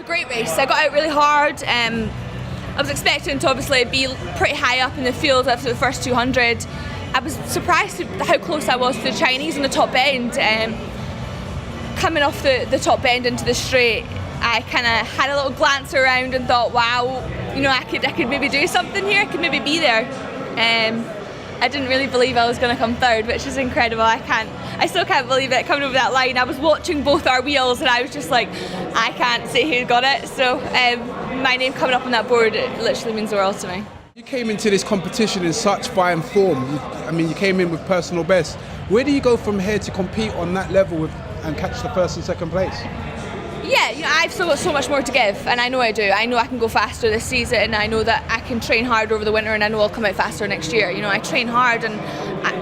a great race. I got out really hard. I was expecting to obviously be pretty high up in the field after the first 200. I was surprised at how close I was to the Chinese on the top bend. Coming off the top bend into the straight, I kind of had a little glance around and thought, wow, I could maybe do something here. I could maybe be there. I didn't really believe I was going to come third, which is incredible. I still can't believe it coming over that line. I was watching both our wheels and I was just like, I can't say who got it. So my name coming up on that board, it literally means the world to me. You came into this competition in such fine form. You came in with personal best. Where do you go from here to compete on that level and catch the first and second place? Yeah, I've still got so much more to give, and I know I do. I know I can go faster this season, and I know that I can train hard over the winter, and I know I'll come out faster next year. I train hard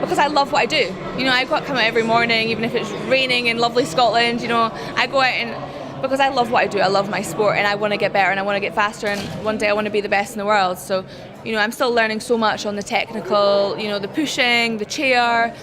because I love what I do. I've got to come out every morning, even if it's raining in lovely Scotland. I go out because I love what I do. I love my sport, and I want to get better, and I want to get faster, and one day I want to be the best in the world. So, I'm still learning so much on the technical, the pushing, the chair.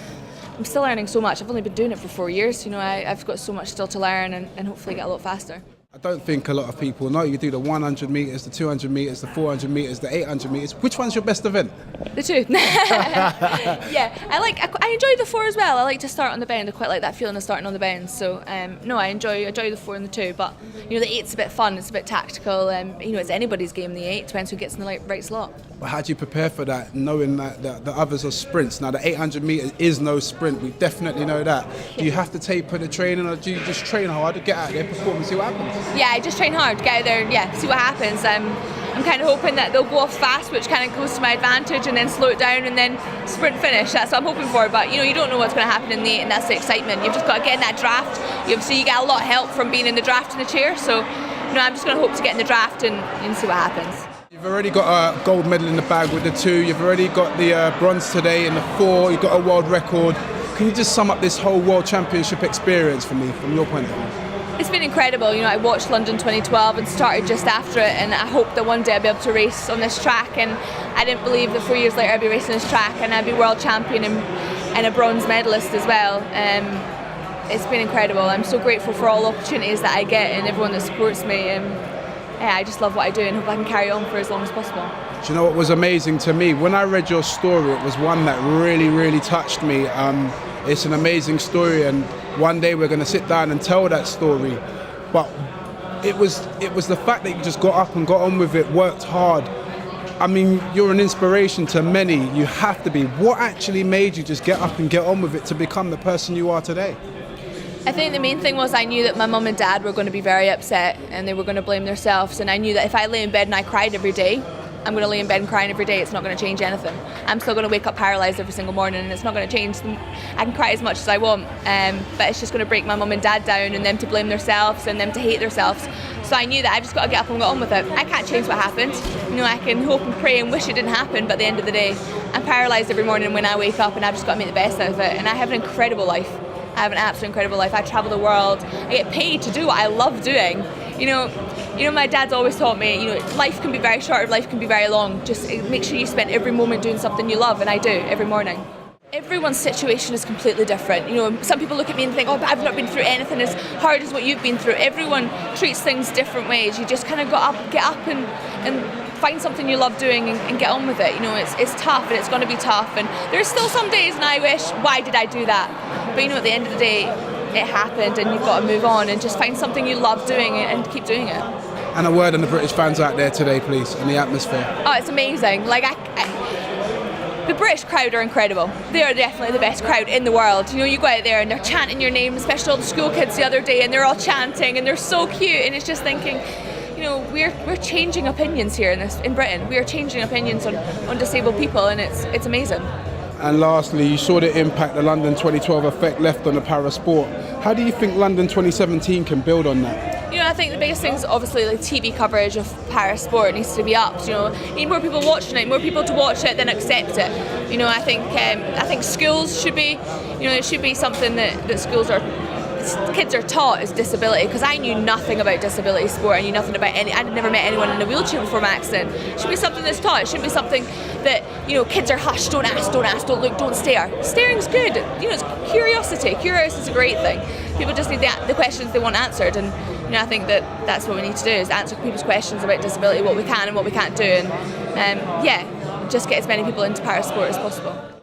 I'm still learning so much. I've only been doing it for 4 years. I've got so much still to learn and hopefully get a lot faster. I don't think a lot of people know you do the 100 metres, the 200 metres, the 400 metres, the 800 metres. Which one's your best event? The 2. Yeah, I enjoy the 4 as well. I like to start on the bend. I quite like that feeling of starting on the bend. So no, I enjoy the 4 and the 2. But the 8's a bit fun. It's a bit tactical. It's anybody's game. The 8 depends who gets in the right slot. But how do you prepare for that, knowing that the others are sprints? Now the 800 metres is no sprint. We definitely know that. Do you have to taper the training, or do you just train hard, get out there, perform, and see what happens? Yeah, I just train hard, get out there, see what happens. I'm kind of hoping that they'll go off fast, which kind of goes to my advantage, and then slow it down and then sprint finish. That's what I'm hoping for. But you don't know what's going to happen in the 8, and that's the excitement. You've just got to get in that draft. You get a lot of help from being in the draft in the chair. So I'm just going to hope to get in the draft and see what happens. You've already got a gold medal in the bag with the 2. You've already got the bronze today in the 4. You've got a world record. Can you just sum up this whole World Championship experience for me, from your point of view? It's been incredible. I watched London 2012 and started just after it, and I hoped that one day I'd be able to race on this track, and I didn't believe that 4 years later I'd be racing this track and I'd be world champion and a bronze medalist as well. It's been incredible. I'm so grateful for all the opportunities that I get and everyone that supports me. I just love what I do and hope I can carry on for as long as possible. Do you know what was amazing to me? When I read your story, it was one that really, really touched me. It's an amazing story, and one day we're going to sit down and tell that story. But it was the fact that you just got up and got on with it, worked hard. You're an inspiration to many. You have to be. What actually made you just get up and get on with it to become the person you are today? I think the main thing was I knew that my mum and dad were going to be very upset and they were going to blame themselves, and I knew that if I lay in bed and I cried every day, I'm going to lay in bed and crying every day. It's not going to change anything. I'm still going to wake up paralysed every single morning, and it's not going to change. I can cry as much as I want, but it's just going to break my mum and dad down, and them to blame themselves and them to hate themselves. So I knew that I've just got to get up and get on with it. I can't change what happened. I can hope and pray and wish it didn't happen, but at the end of the day, I'm paralysed every morning when I wake up, and I've just got to make the best out of it. And I have an incredible life. I have an absolutely incredible life. I travel the world. I get paid to do what I love doing. My dad's always taught me, life can be very short or life can be very long. Just make sure you spend every moment doing something you love, and I do every morning. Everyone's situation is completely different. Some people look at me and think, but I've not been through anything as hard as what you've been through. Everyone treats things different ways. You just kind of get up and find something you love doing and get on with it. It's tough, and it's going to be tough, and there's still some days and I wish, why did I do that? But at the end of the day, it happened, and you've got to move on and just find something you love doing and keep doing it. And a word on the British fans out there today, please, and the atmosphere. Oh, it's amazing. The British crowd are incredible. They are definitely the best crowd in the world. You go out there and they're chanting your name, especially all the school kids the other day, and they're all chanting and they're so cute, and it's just thinking, we're changing opinions here in Britain. We are changing opinions on disabled people, and it's amazing. And lastly, you saw the impact the London 2012 effect left on the para sport. How do you think London 2017 can build on that? I think the biggest thing is obviously TV coverage of para sport needs to be upped. You need more people watching it, more people to watch it than accept it. I think schools should be, it should be something that schools kids are taught is disability, because I knew nothing about disability sport. I knew nothing about I'd never met anyone in a wheelchair before my accident. It should be something that's taught. It shouldn't be something that kids are hushed. Don't ask, don't look, don't stare. Staring's good. It's curiosity. Curiosity is a great thing. People just need the questions they want answered, and you know, I think that that's what we need to do, is answer people's questions about disability, what we can and what we can't do, and just get as many people into para sport as possible.